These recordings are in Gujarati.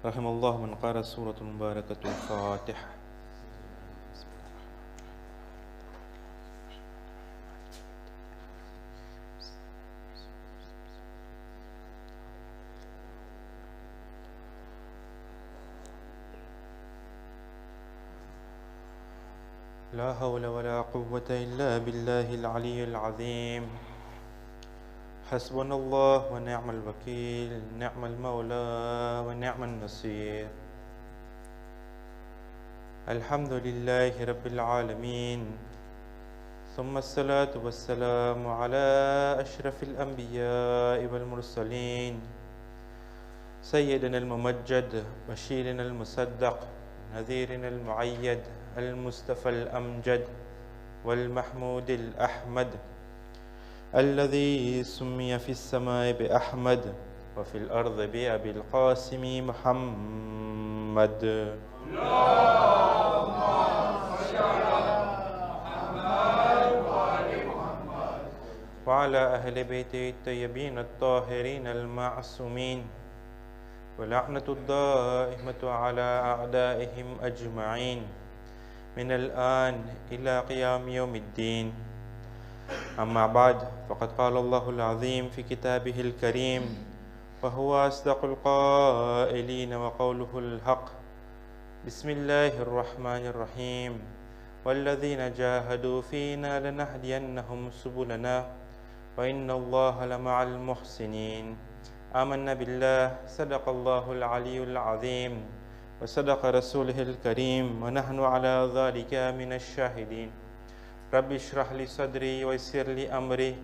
رحم الله من قرأ سورة مباركة الفاتحة. لا حول ولا قوة إلا بالله العلي العظيم. حسبنا الله ونعم الوكيل، نعم المولى ونعم النصير. الحمد لله رب العالمين، ثم الصلاة والسلام على أشرف الأنبياء والمرسلين، سيدنا الممجد، بشيرنا المصدق، نذيرنا المعيد، المصطفى الأمجد، والمحمود الأحمد، الذي سمي في السماء بأحمد وفي الأرض بأبي القاسم محمد. اللهم صل على محمد وآل محمد وعلى أهل بيته الطيبين الطاهرين المعصومين، ولعنة الدائمة على أعدائهم أجمعين من الآن إلى قيام يوم الدين. أما بعد، فقد قال الله العظيم في كتابه الكريم، وهو أصدق القائلين وقوله الحق: بسم الله الرحمن الرحيم، والذين جاهدوا فينا لنهدينهم سبلنا وإن الله لمع المحسنين. آمنا بالله، صدق الله العلي العظيم وصدق رسوله الكريم، ونحن على ذلك من الشاهدين. رب اشرح لي صدري ويسر لي أمري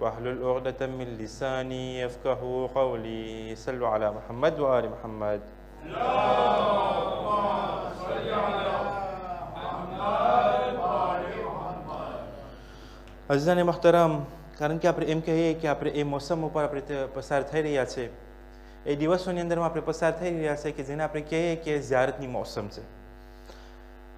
واحلل عقدة من لساني يفقهوا قولي. صلوا على محمد وآل محمد. اللهم صل على محمد وآل محمد. અઝાને મહતરમ, કારણ કે આપણે એમ કહીએ કે આપણે એ મોસમ ઉપર આપણે પસાર થઈ રહ્યા છે, એ દિવસોની અંદરમાં આપણે પસાર થઈ રહ્યા છે કે જેને આપણે કહીએ કે ઝિયારતની મોસમ છે.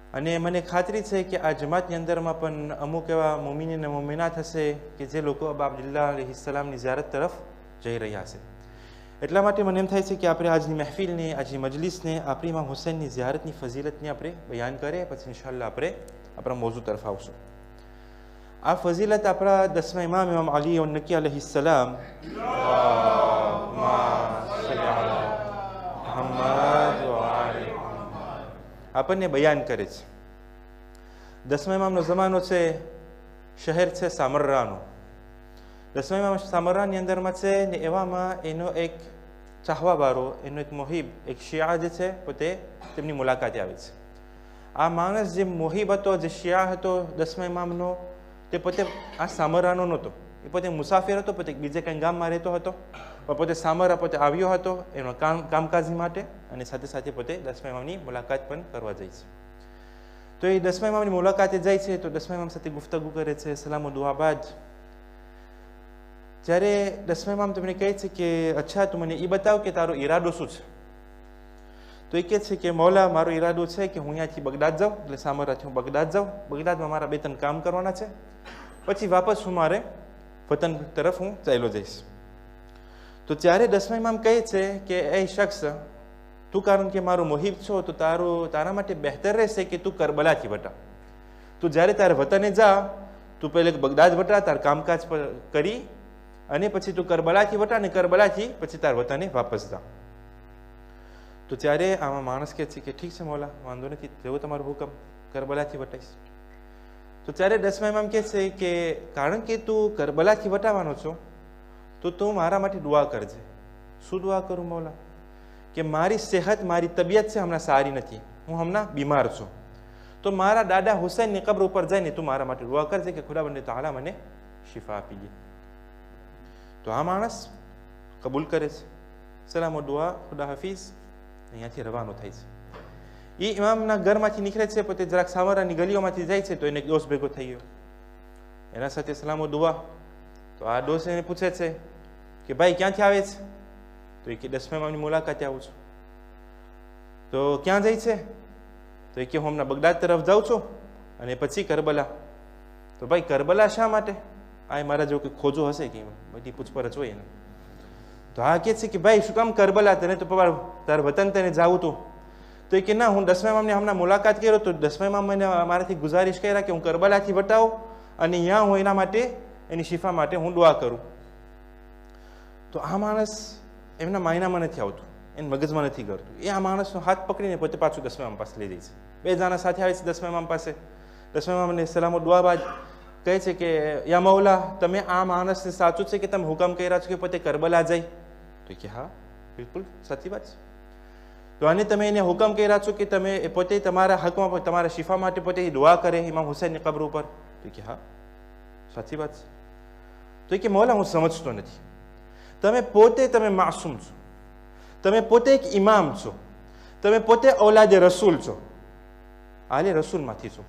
અને મને ખાતરી છે કે આ જમાતની અંદરમાં પણ અમુક એવા મોમિન અને મોમિનાત હશે કે જે લોકો અબા અબ્દુલ્લાહ અલૈહિસ્સલામની ઝિયારત તરફ જઈ રહ્યા છે. એટલા માટે મને એમ થાય છે કે આપણે આજની મહેફિલને, આજની મજલિસને આપણી ઇમામ હુસૈનની ઝિયારતની ફઝીલતને આપણે બયાન કરીએ, પછી ઇન્શાઅલ્લાહ આપણે આપણા મોઝુ તરફ આવશું. આ ફઝીલત આપણા 10મા ઇમામ ઇમામ અલી નકી અલૈહિસ્સલામ આપણને બયાન કરે છે. 10મા ઇમામનો જમાનો છે, શહેર છે સામર્રાનો. 10મા ઇમામ સામર્રાની અંદરમાં છે ને એવામાં એનો એક ચાહવાવાળો, એનો એક મોહિબ, એક શિયા જે છે પોતે તેમની મુલાકાતે આવે છે. આ માણસ જે મોહિબ હતો, જે શિયા હતો 10મા ઇમામનો, તે પોતે આ સામર્રાનો નહોતો. એ પોતે મુસાફિર હતો, પોતે બીજે કંઈ ગામમાં રહેતો હતો, પણ પોતે સામર્રા પોતે આવ્યો હતો એનો કામકાજી માટે, અને સાથે સાથે પોતે 10મા ઇમામની મુલાકાત પણ કરવા જાય છે. તો એ 10મા ઇમામની મુલાકાતે જાય છે, તો 10મા ઇમામ સાથે ગુફ્તગુ કરે છે, સલામો દુઆ બાદ. જ્યારે 10મા ઇમામ તમને કહે છે કે અચ્છા, તું મને એ બતાવ કે તારો ઈરાદો શું છે. તો એ કહે છે કે મૌલા, મારો ઈરાદો છે કે હું અહીંયાથી બગદાદ જાઉં, એટલે સામર્રાથી હું બગદાદ જાઉં, બગદાદમાં મારા 2-3 કામ કરવાના છે, પછી વાપસ હું મારે વતન તરફ હું ચાલ્યો જઈશ. તો ત્યારે 10મા ઇમામ કહે છે કે એ શખ્સ, તું કારણ કે મારો મોહિબ છો, તો તારા માટે બહેતર રહેશે કે તું કરબલાથી વટા. તું જ્યારે તારે વતને જા, તું પહેલે બગદાદ વટા, તાર કામકાજ પર કરી, અને પછી તું કરબલાથી વટા, અને કરબલાથી પછી તાર વતને વાપસ જા. તો ત્યારે આમાં માણસ કહે છે કે ઠીક છે મૌલા, વાંધો નથી, જેવો તમારો હુકમ, કરબલાથી વટાઈશ. તો ત્યારે 10મા ઇમામ કહે છે કે કારણ કે તું કરબલાથી વટાવાનો છો, તો તું મારા માટે દુઆ કરજે. શું દુઆ કરું મૌલા? કે મારી સેહત, મારી તબિયત છે હમણાં સારી નથી, હું હમણાં બીમાર છું, તો મારા દાદા હુસૈનની કબ્ર ઉપર જઈને તું મારા માટે દુઆ કરજે કે ખુદાવંદ તાઆલા મને શિફા આપી દે. તો આ માણસ કબૂલ કરે છે, સલામો દુઆ, ખુદા હાફિઝ, અહીંયાથી રવાનો થાય છે. એ ઇમામના ઘરમાંથી નીકળે છે, પોતે જરાક સામરાની ગલીઓમાંથી જાય છે, તો એને એક દોસ્ત ભેગો થઈ ગયો, એના સાથે સલામો દુઆ. તો આ દોસ્ત એને પૂછે છે કે ભાઈ ક્યાંથી આવે છે? તો એ કે 10મા ઇમામની મુલાકાતે આવું છું. તો ક્યાં જાય છે? તો એ કે હું હમણાં બગદાદ તરફ જાઉં છું, અને પછી કરબલા. તો ભાઈ કરબલા શા માટે? આ મારા જેવો કંઈક ખોજો હશે કે બધી પૂછપરછ હોય એને. તો તો આ કહે છે કે ભાઈ શું કામ કરબલા, તને તો તાર વતન તને જાવું હતું. તો એ કે ના, હું 10મા ઇમામને હમણાં મુલાકાત કર્યો તો 10મા ઇમામ મને મારાથી ગુજારિશ કર્યા કે હું કરબલાથી વટાવું અને અહીંયા હું એના માટે, એની શિફા માટે હું દુઆ કરું. તો આ માણસ એમના માયનામાં નથી આવતું, એને મગજમાં નથી કરતું. એ આ માણસનો હાથ પકડીને પોતે પાછું 10મા ઇમામ પાસે લઈ જાય છે. બે જણા સાથે આવે છે 10મા ઇમામ પાસે. 10મા ઇમામને સલામો દુઆ બાદ કહે છે કે યા મૌલા, તમે આ માણસને સાચું છે કે તમે હુકમ કર્યા છો કે પોતે કરબલા જાય? તો કે હા, બિલકુલ સાચી વાત છે. તો આને તમે એને હુકમ કર્યા છો કે તમે પોતે તમારા હકમાં, તમારા શિફા માટે પોતે દુઆ કરે ઇમામ હુસૈનની કબ્ર ઉપર? તો કે હા, સાચી વાત છે. તો કે મૌલા, હું સમજતો નથી. તમે માસૂમ છો, તમે પોતે એક ઇમામ છો, તમે પોતે ઔલાદે રસૂલ છો, આલે રસૂલમાંથી છો.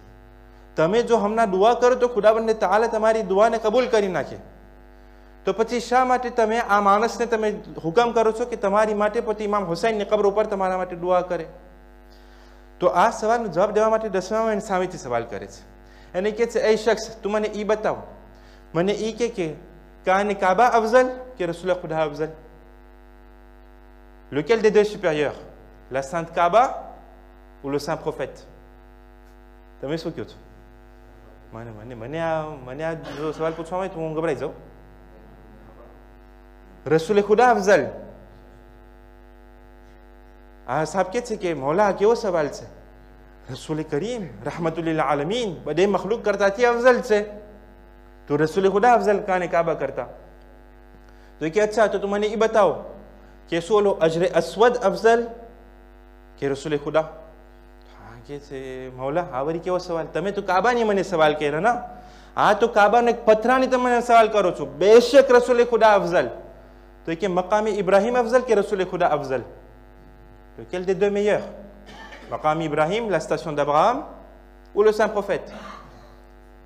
તમે જો હમણાં દુઆ કરો તો ખુદાવંદ તાઆલા તમારી દુઆને કબૂલ કરી નાખે. તો પછી શા માટે તમે આ માણસને તમે હુકમ કરો છો કે તમારી માટે પોતે ઇમામ હુસૈનની કબ્ર ઉપર તમારા માટે દુઆ કરે? તો આ સવાલનો જવાબ દેવા માટે 10મા ઇમામ સામેથી સવાલ કરે છે. એને કહે છે, એ શખ્સ, તું મને એ બતાવ, મને એ કે કાને કાબા અફઝલ કે રસૂલ ખુદા Afzal? Lequel des deux est supérieur? La sainte Kaaba ou le saint prophète? તમે શું કહો છો? મને આ જો સવાલ પૂછવામાં આવે તો હું ગભરાઈ જાઉં. રસૂલ ખુદા અફઝલ? આ સાહેબ કહે છે કે મૌલા કેવો સવાલ છે, રસૂલ કરીમ રહમતુલ લીલ આલમીન બધે મખલુક કરતાથી અફઝલ છે, તો રસૂલ ખુદા અફઝલ કાને કાબા કરતા? તો કે અચ્છા, તો તું મને એ બતાવો કે શું ઓલો અજરે અસ્વદ અફઝલ કે રસૂલ ખુદા? હા કે છે મૌલા, આ વળી કેવો સવાલ, તમે તો કાબાની મને સવાલ કર્યો ને, આ તો કાબાનો એક પથરાની તમે સવાલ કરો છો. બેશક રસૂલ ખુદા અફઝલ. તો કે મકામી ઇબ્રાહિમ અફઝલ કે રસૂલ ખુદા અફઝલ? તો quel des deux meilleurs? Maqam Ibrahim, la station d'Abraham ou le saint prophète?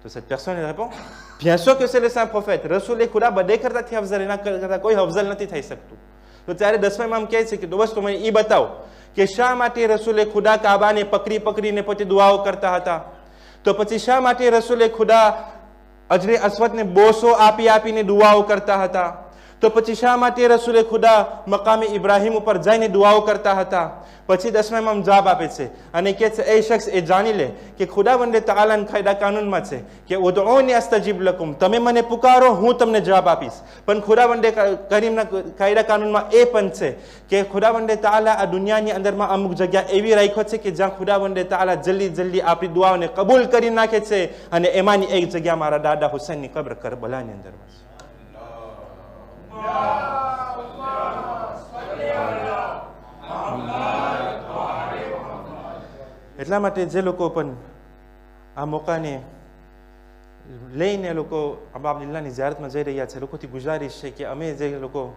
તો cette personne elle répond, bien sûr que c'est le saint prophète. Rasool ખુદા બધે કરતાથી અફઝલ, એના કરતા કોઈ અફઝલ નથી થઈ શકતું. તો ત્યારે 10મા ઇમામ કહે છે કે દોસ્તો મને એ બતાવો કે શા માટે રસૂલ ખુદા કાબાને પકડીને પોતે દુઆઓ કરતા હતા? તો પછી શા માટે રસૂલ ખુદા અજરે અસ્વદને બોસો આપીને દુઆઓ કરતા હતા? તો પછી શા માટે રસૂલ ખુદા મકામે ઇબ્રાહિમ ઉપર જઈને દુઆઓ કરતા હતા? પછી 10મા ઇમામ જવાબ આપે છે અને કહે છે, એ શખ્સ એ જાણી લે કે ખુદાવંદ તાઆલાના કાયદા કાનૂનમાં છે કે ઉદઉની અસ્તજીબ લકુમ, તમે મને પુકારો હું તમને જવાબ આપીશ. પણ ખુદાવંદ કરીમના કાયદા કાનૂનમાં એ પણ છે કે ખુદાવંદ તાઆલા આ દુનિયાની અંદરમાં અમુક જગ્યા એવી રાખ્યો છે કે જ્યાં ખુદાવંદ તાઆલા જલ્દી આપણી દુઆઓને કબૂલ કરી નાખે છે, અને એમાંની એક જગ્યા મારા દાદા હુસૈનની કબ્ર કરબલાની અંદરમાં છે. એટલા માટે જે લોકો પણ આ મોકાને લઈને લોકો અબા અબ્દુલ્લાહની ઝિયારતમાં જઈ રહ્યા છે, લોકોથી ગુજારિશ છે કે અમે જે લોકો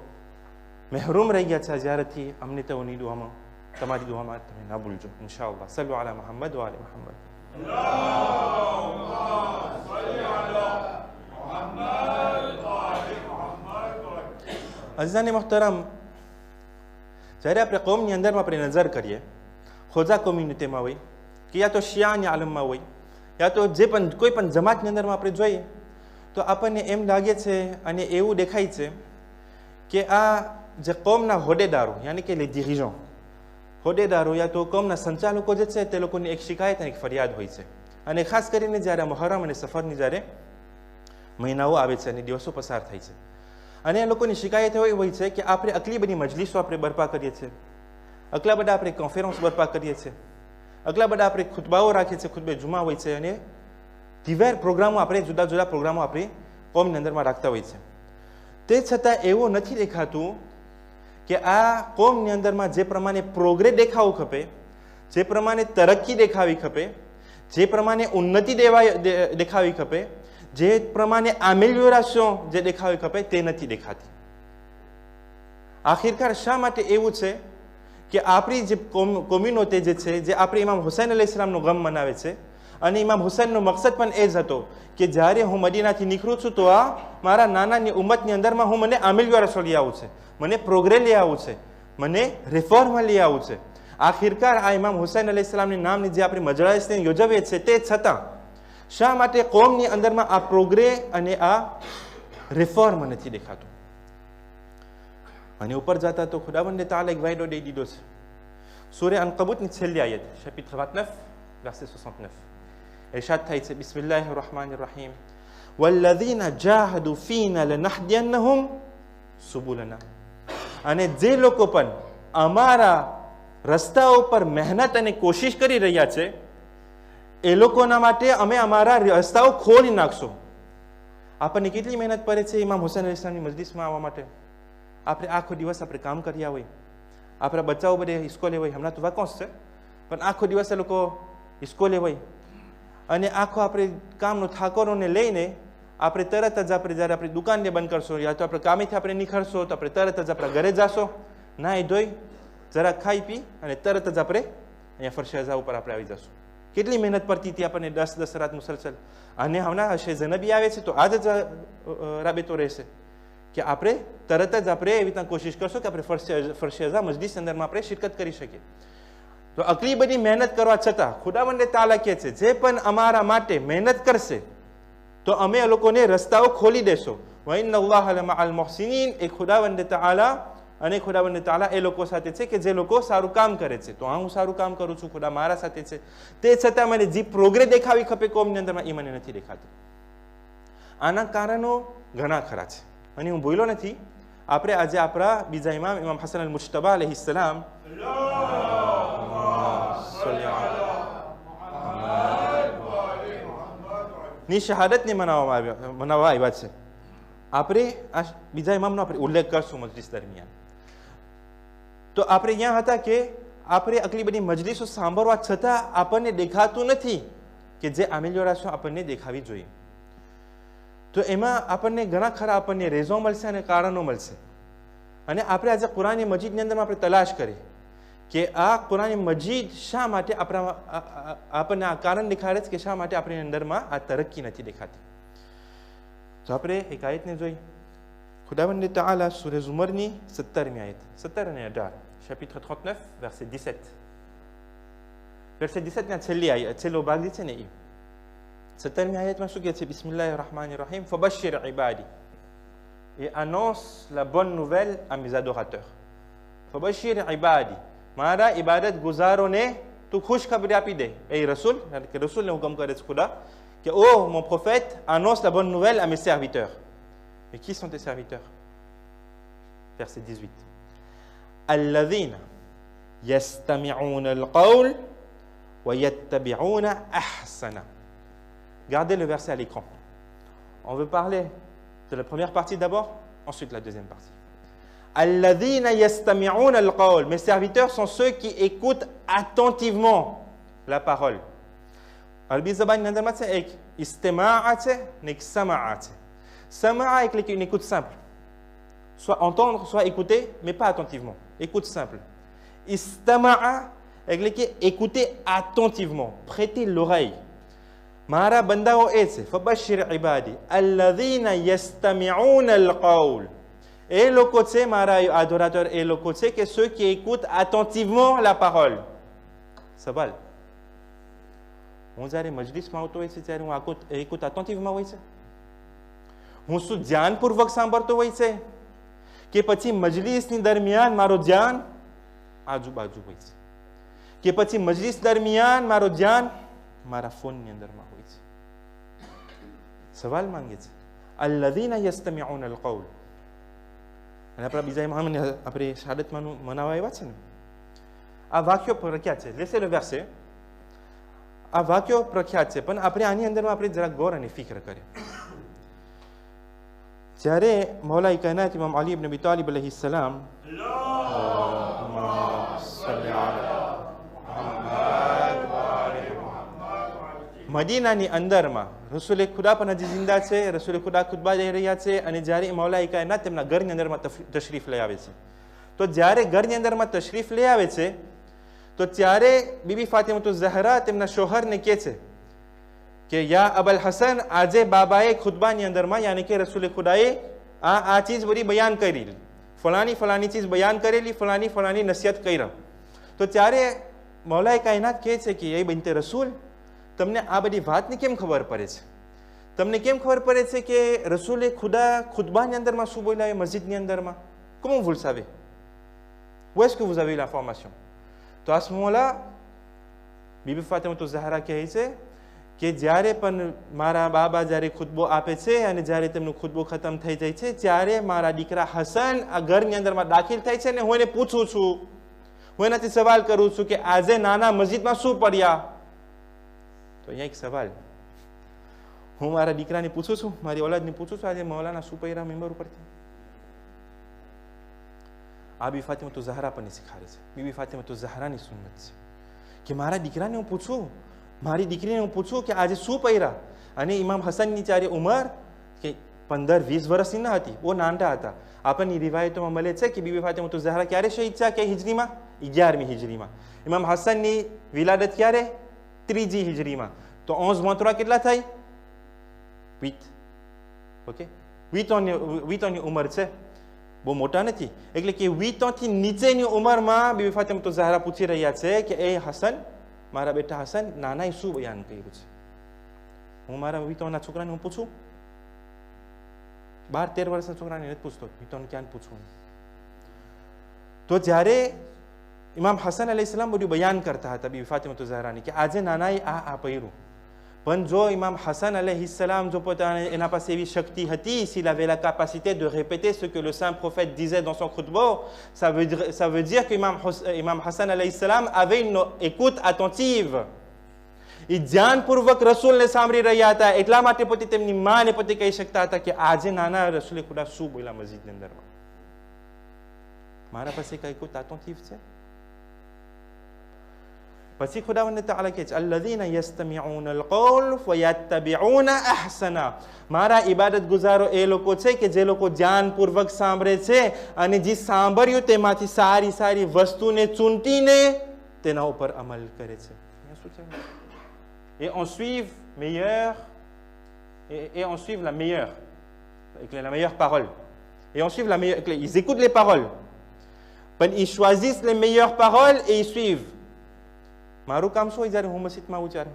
મહેરૂમ રહી ગયા છે આ ઝિયારતથી, અમને તેઓની દુઆમાં, તમારી દુઆમાં તમે ના ભૂલજો ઇન્શાઅલ્લાહ. સલ્લુ અલા મુહમ્મદ વ આલિ મુહમ્મદ. અઝીઝાને મુહતરમ, જ્યારે આપણે કોમની અંદરમાં આપણે નજર કરીએ, ખોજા કોમ્યુનિટીમાં હોય કે યા તો શિયાની આલમમાં હોય યા તો જે પણ કોઈ પણ જમાતની અંદરમાં આપણે જોઈએ, તો આપણને એમ લાગે છે અને એવું દેખાય છે કે આ જે કોમના હોદ્દેદારો યાની કે les dirigeants, હોદ્દેદારો યા તો કોમના સંચાલકો જે છે તે લોકોની એક શિકાયત અને એક ફરિયાદ હોય છે. અને ખાસ કરીને જ્યારે મુહર્રમ અને સફરની જ્યારે મહિનાઓ આવે છે અને દિવસો પસાર થાય છે, અને એ લોકોની શિકાયત એવી હોય છે કે આપણે આટલી બધી મજલિસો આપણે બરપા કરીએ છીએ, આટલા બધા આપણે કોન્ફરન્સ બરપા કરીએ છીએ, આટલા બધા આપણે ખુતબાઓ રાખીએ છીએ, ખુતબે જુમા હોય છે, અને દિવેર પ્રોગ્રામો આપણે જુદા જુદા પ્રોગ્રામો આપણી કોમની અંદરમાં રાખતા હોય છે. તે છતાં એવું નથી દેખાતું કે આ કોમની અંદરમાં જે પ્રમાણે પ્રોગ્રેસ દેખાવું ખપે, જે પ્રમાણે તરક્કી દેખાવી ખપે, જે પ્રમાણે ઉન્નતિ દેખાવી ખપે, જે પ્રમાણે આમેલ્યોરેશન જે દેખાવી ખપે તે નથી દેખાતી. આખિરકાર શા માટે એવું છે કે આપણી જે કોમ્યુનિટી જે છે, જે આપણે ઇમામ હુસૈન અલૈહિસ્સલામનો ગમ મનાવે છે, અને ઇમામ હુસૈનનો મકસદ પણ એ જ હતો કે જ્યારે હું મદીનાથી નીકળું છું તો આ મારા નાનાની ઉમ્મતની અંદરમાં હું મને આમેલ્યોરેશન લઈ આવું છે, મને પ્રોગ્રેસ લઈ આવું છે, મને રિફોર્મ લઈ આવું છે. આખિરકાર આ ઇમામ હુસૈન અલૈહિસ્સલામની નામની જે આપણે મજલિસને યોજવીએ છીએ, તે છતાં શા માટે કોમની અંદરમાં આ પ્રોગ્રેસ અને આ રિફોર્મ નથી દેખાતું? અને ઉપર જતા તો ખુદાવંદે તાઆલા એક વાયદો દઈ દીધો છે. સૂરે અનકબૂતની છેલ્લી આયત chapitre 29 verset 69 ઇરશાદ થાય છે બિસ્મિલ્લાહિર રહમાનિર રહીમ વલ્લઝીના જાહદુ ફીના લનહદિયન્નહુમ સુબુલના. અને જે લોકો પણ અમારા રસ્તાઓ પર મહેનત અને કોશિશ કરી રહ્યા છે એ લોકોના માટે અમે અમારા રસ્તાઓ ખોલી નાખશું. આપણને કેટલી મહેનત પડે છે ઇમામ હુસૈન અલી ઇસ્લામની મજલિસમાં આવવા માટે. આપણે આખો દિવસ આપણે કામ કર્યા હોય, આપણા બચ્ચાઓ બધે ઇસ્કોલે હોય, હમણાં તો વાકોન્સ છે, પણ આખો દિવસ એ લોકો ઇસ્કોલે હોય અને આખો આપણે કામનો થાકોરોને લઈને આપણે તરત જ આપણે જ્યારે આપણી દુકાનને બંધ કરશો યા તો આપણે કામેથી આપણે નીકળશો તો આપણે તરત જ આપણા ઘરે જશો, નાહી ધોઈ જરા ખાઈ પી અને તરત જ આપણે અહીંયા ફરશેઝા ઉપર આપણે આવી જશું. કેટલી મહેનત પડતી હતી આપણને 10 રાત મુસલસલ. અને હમણાં હશે જનબી આવે છે તો આજ જ રાબેતો રહેશે કે આપણે તરત જ આપણે એવી રીતના કોશિશ કરશું કે આપણે ફરશેઝા મજલિસ અંદરમાં આપણે શિરકત કરી શકીએ. તો આટલી બધી મહેનત કરવા છતાં ખુદાવંદે તાઆલા કહે છે જે પણ અમારા માટે મહેનત કરશે તો અમે એ લોકોને રસ્તાઓ ખોલી દેશો. વઇન્નલ્લાહ લમઅલ મુહસિનીન. એ ખુદાવંદે તાઆલા એ લોકો સાથે છે કે જે લોકો સારું કામ કરે છે. તો હું સારું કામ કરું છું, ખુદા મારા સાથે છે, તે છતાં મને જે પ્રોગ્રેસ દેખાવી ખપે કોમની અંદરમાં એ મને નથી દેખાતું. આના કારણો ઘણા ખરા છે અને હું ભૂલો નથી. આપણે આજે આપણા બીજા ઇમામ હસન અલ મુજતબા અલૈહિસ્સલામ ની શહાદતને મનાવવા આવ્યા છે. આપણે આ બીજા ઇમામનો આપણે ઉલ્લેખ કરશું મજલિસ દરમિયાન. તો આપણે અહીંયા હતા કે આપણે આટલી બધી મજલિસો સાંભળવા છતાં આપણને દેખાતું નથી કે જે આમેલિયોરેશન આપણને દેખાવી જોઈએ. તો એમાં આપણને ઘણા ખરા આપણને રેઝો મળશે અને કારણો મળશે. અને આપણે આજે કુરાન મજીદની અંદરમાં આપણે તલાશ કરી કે આ કુરાન મજીદ શા માટે આપણને આ કારણ દેખાડે છે કે શા માટે આપણી અંદરમાં આ તરક્કી નથી દેખાતી. તો આપણે એક આયતને જોઈ. ખુદાવંદ તાઆલા સૂરે ઝુમરની 17મી આયત 17 અને 18 chapitre 39 verset 17. verset 17 ના છેલ્લી આયત, છેલ્લો ભાગ છે ને એ 17મી આયતમાં શું કહે છે? બિસ્મિલ્લાહિર rahmanir rahim fabashshir ibadi. Et annonce la bonne nouvelle à mes adorateurs. Fabashshir ibadi. મારા ઇબાદત ગુજારોને તું ખુશખબરી આપી દે. એ રસૂલ કે રસૂલને હુકમ કરે છે ખુદા que oh mon prophète annonce la bonne nouvelle à mes serviteurs. Et qui sont tes serviteurs? Verset 18. Alladhina yastami'una al-qawl wa yattabi'una ahsana. Gardez le verset à l'écran. On veut parler de la première partie d'abord, ensuite la deuxième partie. Alladhina yastami'una al-qawl. Mes serviteurs sont ceux qui écoutent attentivement la parole. અરબી જબાનની અંદરમાં છે એક ઇસ્તિમાઅ છે ને એક સમાઅ છે. Sama'a એટલે une écoute simple. Soit entendre, soit écouter, mais pas attentivement. Écoute simple. Istama'a એટલે કે écouter attentivement, prêter l'oreille. મારા બંદાઓ એ છે ફબશિર ઇબાદી અલ્લઝીના યસ્તમિઉન અલ-કૌલ. એ લોકો છે મારા adorateurs, એ લોકો છે કે ceux qui écoutent attentivement la parole. સવાલ, હું જ્યારે મજલિસમાં આવતો હોય છે ત્યારે હું écoute attentivement હોય છે? હું શું ધ્યાનપૂર્વક સાંભળતો હોય છે કે પછી મજલિસની દરમિયાન મારો ધ્યાન આજુબાજુ હોય છે કે પછી મજલિસ દરમિયાન મારો ધ્યાન મારા ફોનની અંદરમાં હોય છે? સવાલ માંગે છે અલ્લઝીના યસ્તમિઉન અલ-કૌલ. અને આપણા બીજા ઇમામને આપણે શહાદતમાં મનાવવા આવ્યા છે ને, આ વાક્યો પ્રખ્યાત છે. લેસે લે verset. આ વાક્યો પ્રખ્યાત છે, પણ આપણે આની અંદરમાં આપણે જરાક ગૌર અને ફિક્ર કરીએ. જ્યારે મૌલાઈ કાયનાત ઇમામ અલી ઇબ્ન અબી તાલિબ અલૈહિસ્સલામ મદીનાની અંદરમાં રસૂલે ખુદા પણ હજી જિંદા છે, રસૂલે ખુદા ખુતબા દઈ રહ્યા છે, અને જ્યારે મૌલાઈ કાયનાત તેમના ઘરની અંદરમાં તશરીફ લઈ આવે છે, તો જ્યારે ઘરની અંદરમાં તશરીફ લઈ આવે છે તો ત્યારે બીબી ફાતિમા ઝહરા તેમના શોહરને કહે છે કે યા અબલ હસન, આજે બાબાએ ખુતબાની અંદરમાં યાની કે રસૂલે ખુદાએ આ ચીજ બધી બયાન કરી, ફલાની ચીજ બયાન કરેલી, ફલાની નસીહત કરી. તો ત્યારે મૌલાએ કાયનાત કહે છે કે એ બનતે રસૂલ, તમને આ બધી વાતની કેમ ખબર પડે છે? તમને કેમ ખબર પડે છે કે રસૂલે ખુદા ખુતબાની અંદરમાં શું બોલાવે મસ્જિદની અંદરમાં? Comment vous le savez? Où est-ce que vous avez eu l'information? તો આ સમયમાં બીબી ફાતિમા ઝહરા કહે છે કે જ્યારે પણ મારા બાબા જ્યારે ખુતબો આપે છે અને જ્યારે તેમનો ખુતબો ખતમ થઈ જાય છે ત્યારે મારા દીકરા હસન આ ઘરની અંદરમાં દાખલ થાય છે અને હું એને પૂછું છું, હું એનાથી સવાલ કરું છું કે આજે નાના મસ્જિદમાં શું પડ્યા? તો અહીંયા એક સવાલ હું મારા દીકરાને પૂછું છું, મારી ઓલાદને પૂછું છું આજે મૌલાના શું પડ્યા મેમ્બર ઉપરથી? આ બીબી ફાતિમા ઝહરા પણ શીખાડે છે. બીબી ફાતિમા ઝહરાની સુન્નત છે કે મારા દીકરાને હું પૂછું, મારી દીકરીને હું પૂછું કે આજે શું પહેર્યા? અને ઇમામ હસનની જ્યારે ઉંમર કે 15-20 વર્ષની ન હતી, બહુ નાના હતા. આપણની રિવાયતોમાં મળે છે કે બીબી ફાતિમા ઝહરા ક્યારે શહીદ થયા? કે હિજરીમાં 11મી હિજરીમાં. ઇમામ હસનની વિલાદત ક્યારે? 3જી હિજરીમાં. તો 11 કેટલા થાય? 8. ઓકે, 8ની ઉંમર છે, બહુ મોટા નથી. એટલે કે 8થી નીચેની ઉંમરમાં બીબી ફાતિમા ઝહરા પૂછી રહ્યા છે કે એ હસન, મારા બેટા હસન, નાનાએ શું બયાન કર્યું છે? હું મારા 8ના છોકરાને હું પૂછું? 12-13 વર્ષના છોકરાને નથી પૂછતો, 8ને ક્યાં પૂછવું? તો જ્યારે ઇમામ હસન અલૈહિસ્સલામ બધું બયાન કરતા હતા બીબી ફાતિમા ઝહરાની કે આજે નાનાએ આ પહેર્યું, પણ જો ઇમામ Hassan alayhi salam જો પોતાને એના પાસે એવી શક્તિ હતી, s'il avait la capacité de répéter ce que le saint prophète disait dans son khutbah, ça veut dire que Imam Hassan alayhi salam avait une écoute attentive. એ ધ્યાનપૂર્વક રસૂલને સાંભળી રહ્યા હતા. એટલા માટે પોતે તેમની માને પોતે કહી શકતા હતા કે આજે નાના રસૂલે ખુદા શું બોલ્યા મસ્જિદની અંદરમાં. મારા પાસે કઈ એકોute attentive છે? પછી ખુદાવંદ તઆલા કહે છે અલ્લઝીના યસ્તમિઉના અલકૌલ ફયત્તબિઉના અહસના. મારા ઇબાદત ગુજારો એ લોકો છે કે જે લોકો ધ્યાનપૂર્વક સાંભળે છે અને જે સાંભળ્યું તેમાંથી સારી સારી વસ્તુને ચૂંટીને તેના ઉપર અમલ કરે છે. Et en suivent la meilleure parole. Et en suivent la meilleure, ils écoutent les paroles. Ils choisissent les meilleures paroles et ils suivent. મારું કામ શું હોય જ્યારે હું મસ્જિદમાં ઉચ્ચારું?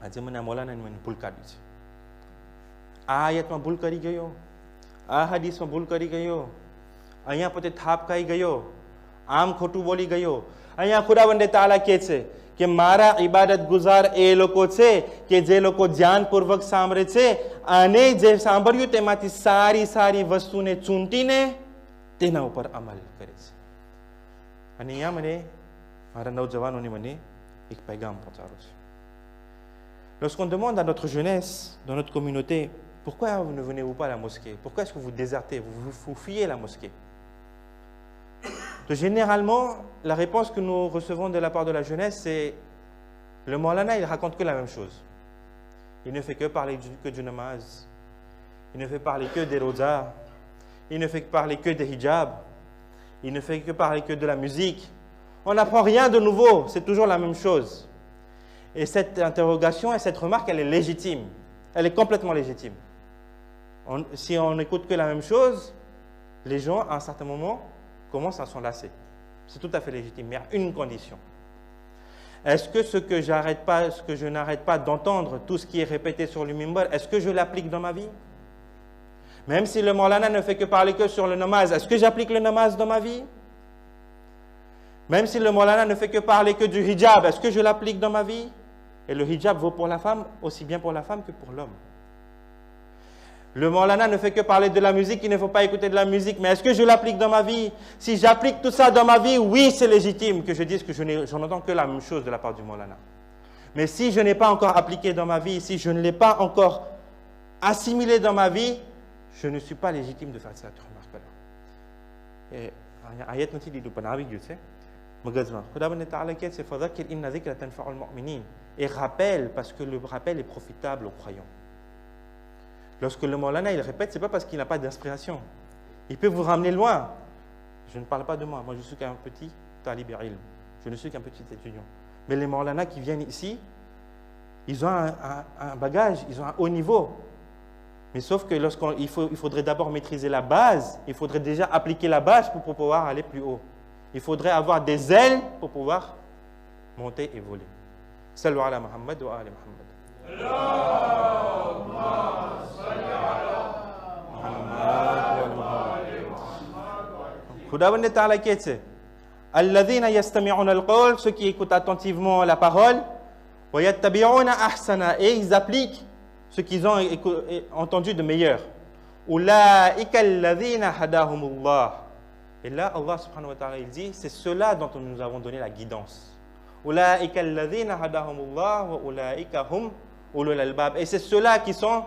આજે મને આ મૌલાનાને મને ભૂલ કાઢી છે, આ આયતમાં ભૂલ કરી ગયો, આ હદીસમાં ભૂલ કરી ગયો, અહીંયા પોતે થાપ ખાઈ ગયો, આમ ખોટું બોલી ગયો. અહીંયા ખુદાવંદ તઆલા કહે છે કે મારા ઇબાદત ગુજાર એ લોકો છે કે જે લોકો ધ્યાનપૂર્વક સાંભળે છે અને જે સાંભળ્યું તેમાંથી સારી સારી વસ્તુને ચૂંટીને તેના ઉપર અમલ કરે છે. અને અહીંયા મને મારા નવજવાનોને મને એક પૈગામ પહોંચાડો છે. Lorsqu'on demande à notre jeunesse, dans notre communauté, pourquoi ne venez-vous pas à la mosquée? Pourquoi est-ce que vous désertez, vous fuyez la mosquée? Donc, généralement, la réponse que nous recevons de la part de la jeunesse, c'est le Maulana, il raconte que la même chose. Il ne fait que parler que du namaz, il ne fait parler que des rozas, il ne fait parler que des hijabs, il ne fait que parler que de la musique. On n'apprend rien de nouveau, c'est toujours la même chose. Et cette interrogation et cette remarque, elle est légitime. Elle est complètement légitime. Si on n'écoute que la même chose, les gens, à un certain moment, commencent à s'en lasser. C'est tout à fait légitime, mais à une condition. Est-ce que ce que je n'arrête pas d'entendre, tout ce qui est répété sur le mimbar, est-ce que je l'applique dans ma vie? Même si le Maulana ne fait que parler que sur le namaz, est-ce que j'applique le namaz dans ma vie? Même si le Maulana ne fait que parler que du hijab, est-ce que je l'applique dans ma vie? Et le hijab vaut pour la femme, aussi bien pour la femme que pour l'homme. Le Maulana ne fait que parler de la musique, il ne faut pas écouter de la musique, mais est-ce que je l'applique dans ma vie? Si j'applique tout ça dans ma vie, oui, c'est légitime que je dise que je n'entends que la même chose de la part du Maulana. Mais si je n'ai pas encore appliqué dans ma vie, si je ne l'ai pas encore assimilé dans ma vie, je ne suis pas légitime de faire cette remarque-là. Et ayat nanti di depan આવી ગયું છે મગજમાં. ખુદાવંદ તઆલા કહે છે ફઝકિર ઇન્ના ઝિક્રા તનફઉલ મુમિનીન. Et rappelle, parce que le rappel est profitable aux croyants. Lorsque le Maulana il répète, ce n'est pas parce qu'il n'a pas d'inspiration. Il peut vous ramener loin. Je ne parle pas de moi, moi je suis qu'un petit talib ilm. Je ne suis qu'un petit étudiant. Mais les Maulana qui viennent ici, ils ont un bagage, ils ont un haut niveau. Mais sauf que il faudrait d'abord maîtriser la base, il faudrait déjà appliquer la base pour pouvoir aller plus haut. Il faudrait avoir des ailes pour pouvoir monter et voler. Sallu ala Muhammad wa ali Muhammad. Allahumma salli ala Muhammad wa ali Muhammad. Khudawand Ta'ala કહે છે alladhina yastami'una al-qawl, ceux qui écoutent attentivement la parole, wa yattabi'una ahsana, et ils appliquent ce qu'ils ont entendu de meilleur. Ulaika alladhina hadahumullah. Et là, Allah subhanahu wa ta'ala, il dit, c'est ceux-là dont nous avons donné la guidance. Ulaika alladhina hadahumullah wa ulaika hum ulul albab. Et c'est ceux-là qui sont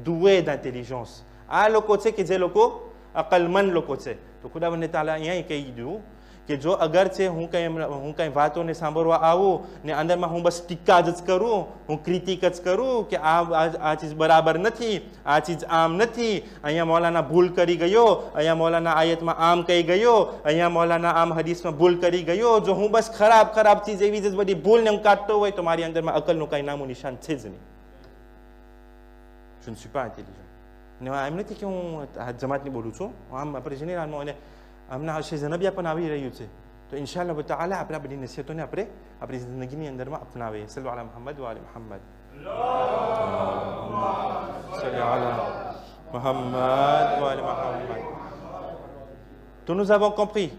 doués d'intelligence. À le côté qui dit le côté, aqalman le côté. તો ખુદાવંદ તાલા અહીંયા કહી દીધું કે જો અગર છે હું કંઈ વાતોને સાંભળવા આવું ને અંદરમાં હું બસ ટીકા જ કરું, હું ક્રિટિક જ કરું કે આ ચીજ બરાબર નથી, આ ચીજ આમ નથી, અહીંયા મૌલાના ભૂલ કરી ગયો, અહીંયા મૌલાના આયતમાં આમ કહી ગયો, અહીંયા મૌલાના આમ હદીસમાં ભૂલ કરી ગયો, જો હું બસ ખરાબ ચીજ એવી જ બધી ભૂલને હું કાઢતો હોય તો મારી અંદરમાં અકલનું કંઈ નામું નિશાન છે જ નહીં. Je ne suis pas intelligent. એમ નથી કે હું જમાતની બોલું છું, આમ આપણે જનરલમાં અને આમના હશે જનબિયા પણ આવી રહ્યું છે. તો ઇન્શાઅલ્લાહ તાઆલા આપણે આ બધી નસીહતોને આપણે આપણી જિંદગીની અંદરમાં અપનાવીએ. સલ્લુ અલા મુહમ્મદ વ આલી મુહમ્મદ. સલ્લુ અલા મુહમ્મદ વ આલી મુહમ્મદ. તો nous avons compris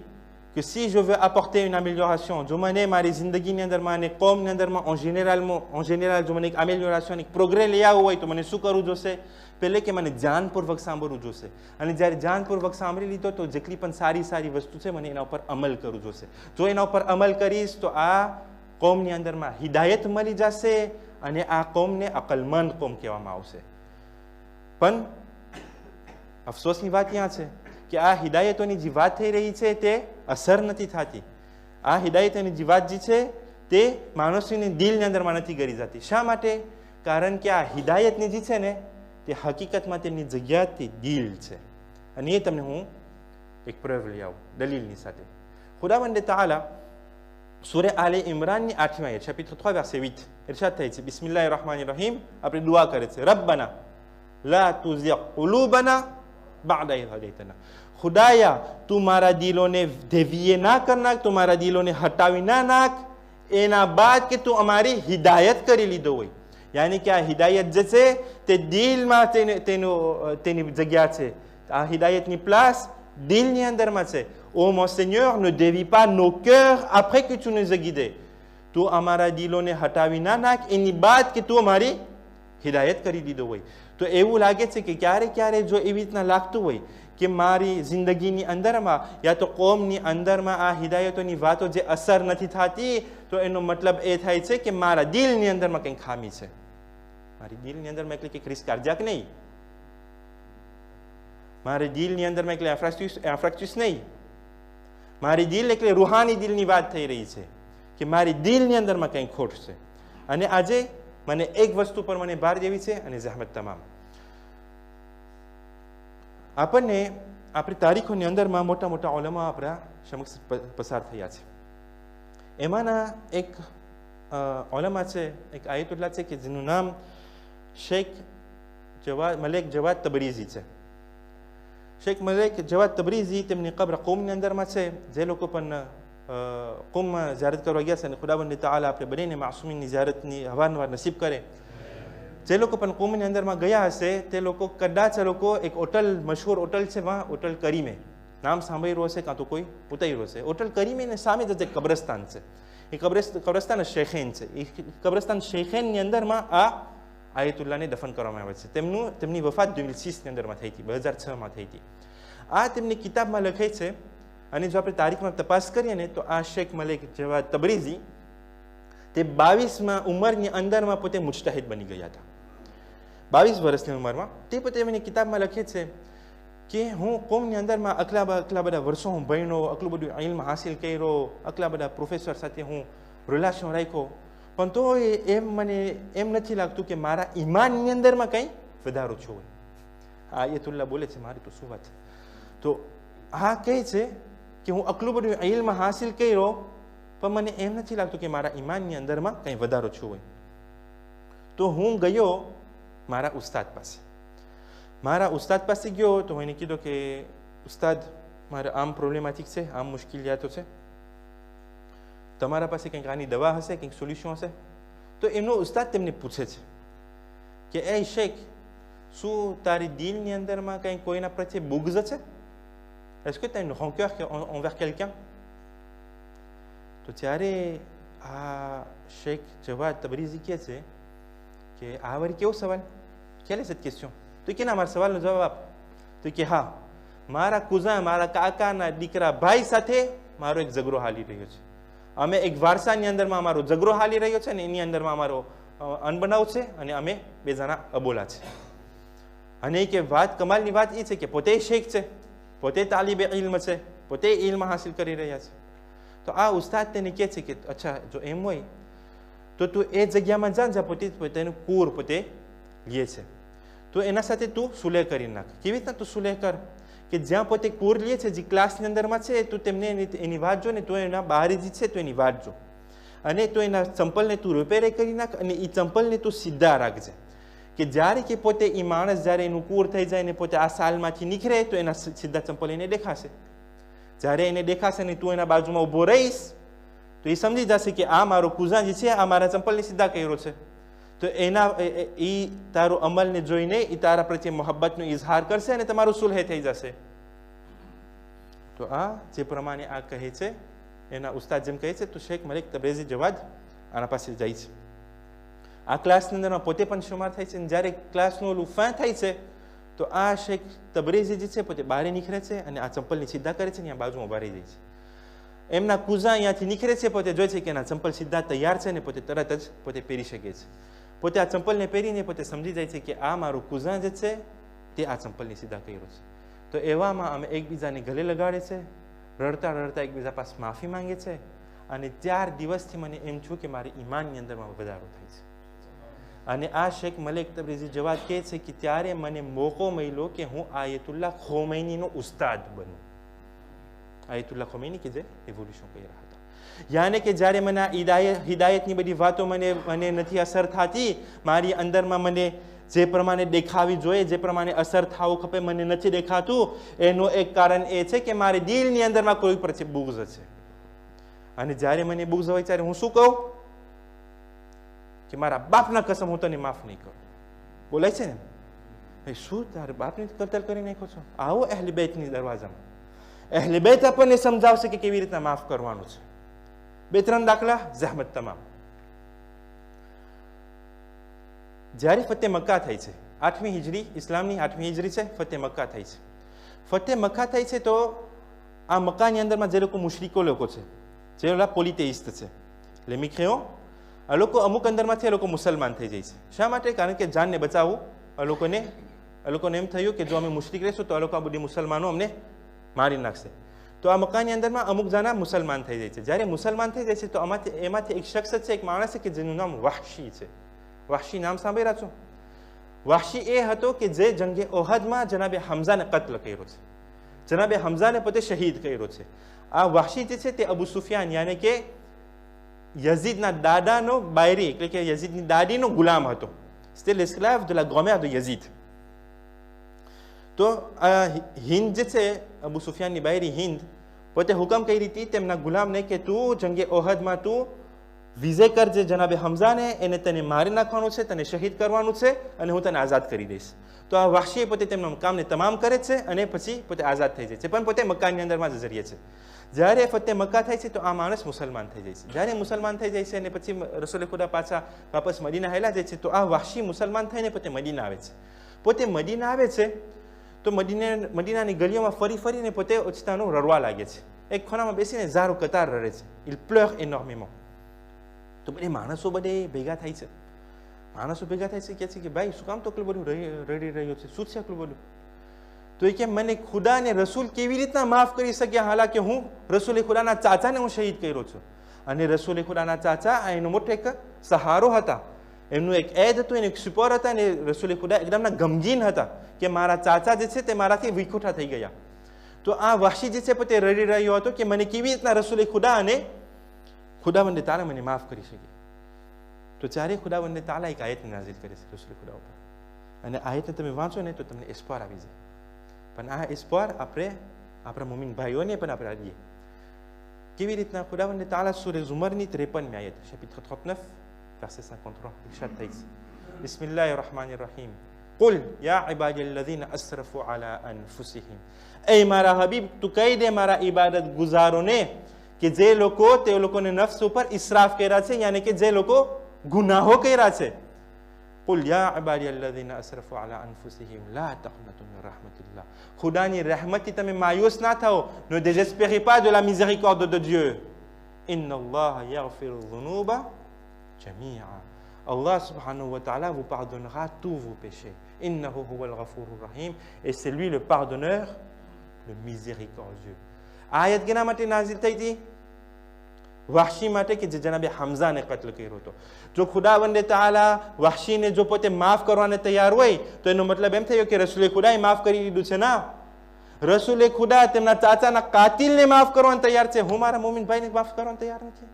que si je veux apporter une amélioration, જો મને મારી જિંદગીની અંદરમાં અને કોમની અંદરમાં en général જો મને એક amélioration એક પ્રોગ્રેસ લઈ આવવું હોય તો મને શું કરવું જોશે? પહેલે કે મને ધ્યાનપૂર્વક સાંભળવું જોશે, અને જ્યારે ધ્યાનપૂર્વક સાંભળી લીધો તો જેટલી પણ સારી વસ્તુ છે મને એના ઉપર અમલ કરવું જોશે. જો એના ઉપર અમલ કરીશ તો આ કોમની અંદરમાં હિદાયત મળી જશે અને આ કોમને અકલમંદ કોમ કહેવામાં આવશે. પણ અફસોસની વાત ત્યાં છે કે આ હિદાયતોની જે વાત થઈ રહી છે તે અસર નથી થતી. આ હિદાયતોની જે વાત જે છે તે માણસની દિલની અંદરમાં નથી કરી જતી. શા માટે? કારણ કે આ હિદાયતની જે છે ને તે હકીકતમાં તેમની જગ્યા તે દિલ છે. અને એ તમને હું એક પ્રયોગ લઈ આવું દલીલની સાથે. ખુદાવંદ તાઆલા સૂરે આલે ઇમરાનની 8મી આયત chapitre 3 verset 8 ઇરશાદ થાય છે, બિસ્મિલ્લાહિર રહેમાનિર રહીમ. આપણે દુઆ કરે છે, રબ્બના લા તુઝિગ કુલુબના બાદ ઇઝ હદૈતના. ખુદાયા તું મારા દિલોને દેવીએ ના કર નાખ, તું મારા દિલોને હટાવી ના નાખ એના બાદ કે તું અમારી હિદાયત કરી લીધો હોય. યાની કે આ હિદાયત જે છે તે દિલમાં તેની જગ્યા છે. આ હિદાયતની પ્લાસ દિલની અંદરમાં છે. ઓ mon Seigneur, ne dévie pas nos cœurs après que tu nous as guidés. તું અમારા દિલોને હટાવી ના નાખ એની બાદ કે તું અમારી હિદાયત કરી દીધો હોય. તો એવું લાગે છે કે ક્યારે જો એવી રીતના લાગતું હોય કે મારી જિંદગીની અંદરમાં યા તો કોમની અંદરમાં આ હિદાયતોની વાતો જે અસર નથી થતી, તો એનો મતલબ એ થાય છે કે મારા દિલની અંદરમાં કંઈ ખામી છે. મારી દિલની અંદરમાં એટલે કે ક્રિસ કાર્ડિયાક નહીં, મારી દિલની અંદરમાં એટલે એફ્રેક્ચુસ નહીં, મારી દિલ એટલે રૂહાની દિલની વાત થઈ રહી છે કે મારી દિલની અંદરમાં કંઈ ખોટ છે. અને આજે મને એક વસ્તુ પર મને ભાર દેવી છે અને જહેમત તમામ. આપણને આપણી તારીખોની અંદરમાં મોટા ઓલમા આપણા સમક્ષ પસાર થયા છે. એમાંના એક ઓલમા છે, એક આયતુલ્લાહ છે કે જેનું નામ શેખ મલેક જવાદ તબરીઝી છે. શેખ મલેક જવાદ તબરીઝી તેમની કબ્ર કૌમની અંદરમાં છે. જે લોકો પણ કૌમમાં ઝિયારત કરવા ગયા છે અને ખુદાવંદ તાઆલા આપણે બનીને માસૂમીની ઝિયારતની અવારનવાર નસીબ કરે. જે લોકો પણ કૌમની અંદરમાં ગયા હશે તે લોકો કદાચ લોકો એક હોટલ, મશહૂર હોટલ છે, હોટલ કરીમે, નામ સાંભળ્યું હશે કાં તો કોઈ ઉતાર્યું હશે. હોટલ કરીમેને સામે જ એક કબ્રસ્તાન છે. એ કબ્રસ્તાન શેખેન છે. એ કબ્રસ્તાન શેખેનની અંદરમાં આ આયતુલ્લાહને દફન કરવામાં આવે છે. તેમની વફાત 2006ની અંદરમાં થઈ હતી, 2006માં થઈ હતી. આ તેમની કિતાબમાં લખે છે. અને જો આપણે તારીખમાં તપાસ કરીએ ને તો આ શેખ મલેક જવાદ તબરીઝી તે 22માં ઉંમરની અંદરમાં પોતે મુજતહિદ બની ગયા હતા. 22 વર્ષની ઉંમરમાં તે પોતે એમની કિતાબમાં લખે છે કે હું કોમની અંદરમાં આટલા બધા વર્ષો હું ભણ્યો, આટલું બધું ઇલ્મ હાસિલ કર્યો, આટલા બધા પ્રોફેસર સાથે હું રિલેશન રાખ્યો, પણ તો મને એમ નથી લાગતું કે મારા ઈમાનની અંદરમાં કંઈ વધારો થયો હોય. આ આયતુલ્લાહ બોલે છે, મારી તો શું વાત છે. તો આ કહે છે કે હું આટલું બધું ઇલ્મ હાસિલ કર્યો પણ મને એમ નથી લાગતું કે મારા ઈમાનની અંદરમાં કંઈ વધારો થયો હોય. તો હું ગયો મારા ઉસ્તાદ પાસે ગયો તો એને કીધું કે ઉસ્તાદ મારે આમ પ્રોબ્લેમેટિક છે, આમ મુશ્કેલિયાતો છે, તમારા પાસે કંઈક આની દવા હશે, કંઈક સોલ્યુશન હશે? તો એમનો ઉસ્તાદ તેમને પૂછે છે કે એ શેખ, શું તારી દિલની અંદરમાં કંઈ કોઈના પ્રત્યે બુગ્ઝ છે? Est-ce que tu as une rancœur envers quelqu'un? તો ત્યારે આ શેખ જવાદ તબરીઝી કહે છે કે આ વળી કેવો સવાલ? quelle est cette question? તો કે ના, મારા સવાલનો જવાબ આપ. તો કે હા, મારા કુઝા, મારા કાકાના દીકરા ભાઈ સાથે મારો એક ઝઘડો હાલી રહ્યો છે. અમે એક વારસાની અંદરમાં અમારો ઝઘડો હાલી રહ્યો છે ને એની અંદરમાં અમારો અનબનાવ છે અને અમે બે જણા અબોલા છે. અને કે વાત કમાલની વાત એ છે કે પોતે શેખ છે, પોતે તાલીબે ઇલ્મ છે, પોતે ઇલ્મ હાસિલ કરી રહ્યા છે. તો આ ઉસ્તાદ તેને કહે છે કે અચ્છા, જો એમ હોય તો તું એ જગ્યામાં જા જ્યાં પોતેનું કૂર પોતે લે છે, તો એના સાથે તું સુલેહ કરી નાખ. કેવી રીતના તું સુલેહ કર? કે જ્યાં પોતે કૂર લે છે, જે ક્લાસની અંદરમાં છે, તું તેમને એની વાત જો ને, તો એના બહાર જે છે તો એની વાત જો, અને તો એના ચંપલને તું રિપેર કરી નાખ અને એ ચંપલને તું સીધા રાખજે. કે જ્યારે કે પોતે એ માણસ જ્યારે એનું કૂર થઈ જાય ને પોતે આ સાલમાંથી નીકળે તો એના સીધા ચંપલ એને દેખાશે. જ્યારે એને દેખાશે ને તું એના બાજુમાં ઊભો રહીશ તો એ સમજી જશે કે આ મારો કુઝા જે છે આ મારા ચંપલને સીધા કર્યો છે. તો એના એ તારો અમલને જોઈને એ તારા પ્રત્યે મોહબ્બતનો ઇઝહાર કરશે અને તમારું સુલહ થઈ જશે. તો આ જે પ્રમાણે આ કહે છે એના ઉસ્તાદ જેમ કહે છે, તો શેખ મલિક તબરેઝી જવાદ આના પાસે જાય છે. આ ક્લાસની અંદરમાં પોતે પણ શુમાર થાય છે. જ્યારે ક્લાસનું ઓલું ફા થાય છે તો આ શેખ તબરેઝી જે છે પોતે બહાર નીકળે છે અને આ ચંપલની સીધા કરે છે, ત્યાં બાજુમાં ઉભા રહી જાય છે. એમના કુઝા અહીંયાથી નીકળે છે, પોતે જોઈ છે કે એના ચંપલ સીધા તૈયાર છે ને પોતે તરત જ પોતે પહેરી શકે છે. પોતે આ ચંપલને પહેરીને પોતે સમજી જાય છે કે આ મારું કુઝા જે છે તે આ ચંપલની સીધા કર્યો છે. તો એવામાં અમે એકબીજાને ગલે લગાડે છે, રડતા રડતા એકબીજા પાસે માફી માંગે છે. અને 4 દિવસથી મને એમ છું કે મારી ઈમાનની અંદરમાં વધારો થાય છે. અને આ શેખ મલિક તબરેઝી જવાદ કહે છે કે ત્યારે મને મોકો મળ્યો કે હું આયતુલ્લાહ ખોમૈનીનો ઉસ્તાદ બનું. આયતુલ્લાહ ખોમૈની કે જે રિવોલ્યુશન કરી રહ્યા હતા. યાને કે જ્યારે મને આ હિદાયતની બધી વાતો મને નથી અસર થતી, મારી અંદરમાં મને જે પ્રમાણે દેખાવી જોઈએ, જે પ્રમાણે અસર થવું ખપે મને નથી દેખાતું, એનું એક કારણ એ છે કે મારી દિલની અંદરમાં કોઈ પ્રત્યે બુગ્ઝ છે. અને જ્યારે મને બુગ્ઝ હોય ત્યારે હું શું કહું કે મારા બાપના કસમ હું તને માફ નહીં કરું. બોલાય છે ને, શું તારે બાપને કતલ કરી નાખો છો? આવો અહલે બેતની દરવાજામાં. અહલે બેત આપણને સમજાવશે કે કેવી રીતના માફ કરવાનું છે. 2-3 દાખલા જહેમત તમામ. જ્યારે ફતેહ મક્કા થઈ છે, 8મી હિજરી, ઇસ્લામની 8મી હિજરી છે, ફતેહ મક્કા થઈ છે. ફતેહ મક્કા થઈ છે તો આ મક્કાની અંદરમાં જે લોકો મુશરિકો લોકો છે, જે ઓલા પોલિટેઇસ્ટ છે, લેમિક્રેઓ, આ લોકો અમુક અંદરમાંથી આ લોકો મુસલમાન થઈ જાય છે. શા માટે? કારણ કે જાનને બચાવવું. આ લોકોને એમ થયું કે જો અમે મુશરિક રહીશું તો આ લોકો આ બધી મુસલમાનો અમને મારી નાખશે. તો આ મક્કાની અંદરમાં અમુક જણા મુસલમાન થઈ જાય છે. જ્યારે મુસલમાન થઈ જાય છે તો એમાંથી એક શખ્સ છે, એક માણસ છે કે જેનું નામ વાહશી છે. વાહશી નામ સાંભળ્યા છો? વાહશી એ હતો કે જે જંગે ઓહદમાં જનાબે હમઝાને કત્લ કર્યો છે. જનાબે હમઝાને પોતે શહીદ કર્યો છે. આ વાહશી જે છે તે અબુ સુફિયાન યાને કે યઝીદના દાદાનો બાયરી, એટલે કે યઝીદની દાદીનો ગુલામ હતો. c'était l'esclave de la grand-mère de Yazid. તો આ હિન્દ જે છે, અબુ સુફિયાનની બાયરી હિન્દ, પોતે હુકમ કરી હતી તેમના ગુલામને કે તું જંગે ઓહદમાં તું વિજય કરજે જનાબે હમઝાને, એને તને મારી નાખવાનું છે, તને શહીદ કરવાનું છે અને હું તને આઝાદ કરી દઈશ. તો આ વાહશી પોતે તેમના કામને તમામ કરે છે અને પછી પોતે આઝાદ થઈ જાય છે, પણ પોતે મક્કાની અંદરમાં જ જરીએ છે. જ્યારે ફતેહ મક્કા થાય છે તો આ માણસ મુસલમાન થઈ જાય છે. જ્યારે મુસલમાન થઈ જાય છે અને પછી રસૂલ ખુદા પાછા વાપસ મદીના હેલા જાય છે, તો આ વાહશી મુસલમાન થઈને પોતે મદીના આવે છે. પોતે મદીના આવે છે તો મદીનાની ગલીઓમાં ફરી ફરીને પોતે ઓછતાનું રડવા લાગે છે. એક ખૂણામાં બેસીને ઝારો કતાર રડે છે. il pleure énormément. તો બધે માણસો ભેગા થાય છે. કહે છે કે ભાઈ શું કામ તો આટલું બધું રડી રહ્યો છે, શું છે આટલું બધું? તો એ કે મને ખુદા ને રસૂલ કેવી રીતના માફ કરી શક્યા, હાલાકે હું રસૂલ ખુદાના ચાચાને હું શહીદ કર્યો છું. અને રસૂલ ખુદાના ચાચા એનો મોટો એક સહારો હતા, એમનું એક એદ હતું, એનું એક સુપર હતા, અને રસૂલ ખુદા એકદમના ગમગીન હતા કે મારા ચાચા જે છે તે મારાથી વિખૂટા થઈ ગયા. તો આ વાહશી જે છે પોતે રડી રહ્યો હતો કે મને કેવી રીતના રસૂલ ખુદા અને ખુદાવંદે તાલા મને માફ કરી શકે. તો ત્યારે ખુદાવંદે તાલા એક આયત નાઝિલ કરે છે રસૂલ ખુદા ઉપર, અને આયતને તમે વાંચો ને તો તમને એસ્પાર આવી જાય. પણ આ એસ્પાર આપણે આપણા મોમિન ભાઈઓને પણ આપણે આપીએ. કેવી રીતના ખુદાવંદે તાલા સૂરે ઝુમરની 53મી આયત, chapitre 39 verset 53 ઇરશાદ થાય છે, બિસ્મિલ્લાહિર રહમાનિર રહીમ, કુલ યા ઇબાદિયલ્લઝીના અસરફુ અલા અનફુસિહિમ, એ મારા હબીબ તું કહી દે મારા ઇબાદત ગુજારોને કે જે લોકો તે લોકોને નફ્સ ઉપર ઇસરાફ કર્યા છે, યાની કે જે લોકો ગુનાહો કર્યા છે. કુલ યા ઇબાદિયલ્લઝીના અસરફુ અલા અનફુસિહિમ લા તaqનતુ મિન rahmatillah, ખુદાની રહેમતથી તમે માયુસ ના થાઓ, ne désespérez pas de la miséricorde de Dieu. Inna Allah yaghfiru dhunuba jami'a, Allah subhanahu wa ta'ala vous pardonnera tous vos péchés. Innahu huwal ghafurur rahim, et c'est lui le pardonneur, le miséricordieux. આયત કેના માટે નાઝિલ થઈ હતી? વહશી માટે કે જે જનાબે હમઝાને કત્લ કર્યો હતો. જો ખુદાવંદે તઆલા વહશીને જો પોતે માફ કરવાને તૈયાર હોય તો એનો મતલબ એમ થયો કે રસૂલે ખુદાએ માફ કરી દીધું છે. ના, રસૂલે ખુદા તેમના ચાચાના કાતિલને માફ કરવાને તૈયાર છે. હું મારા મોમિન ભાઈને માફ કરવાને તૈયાર નથી.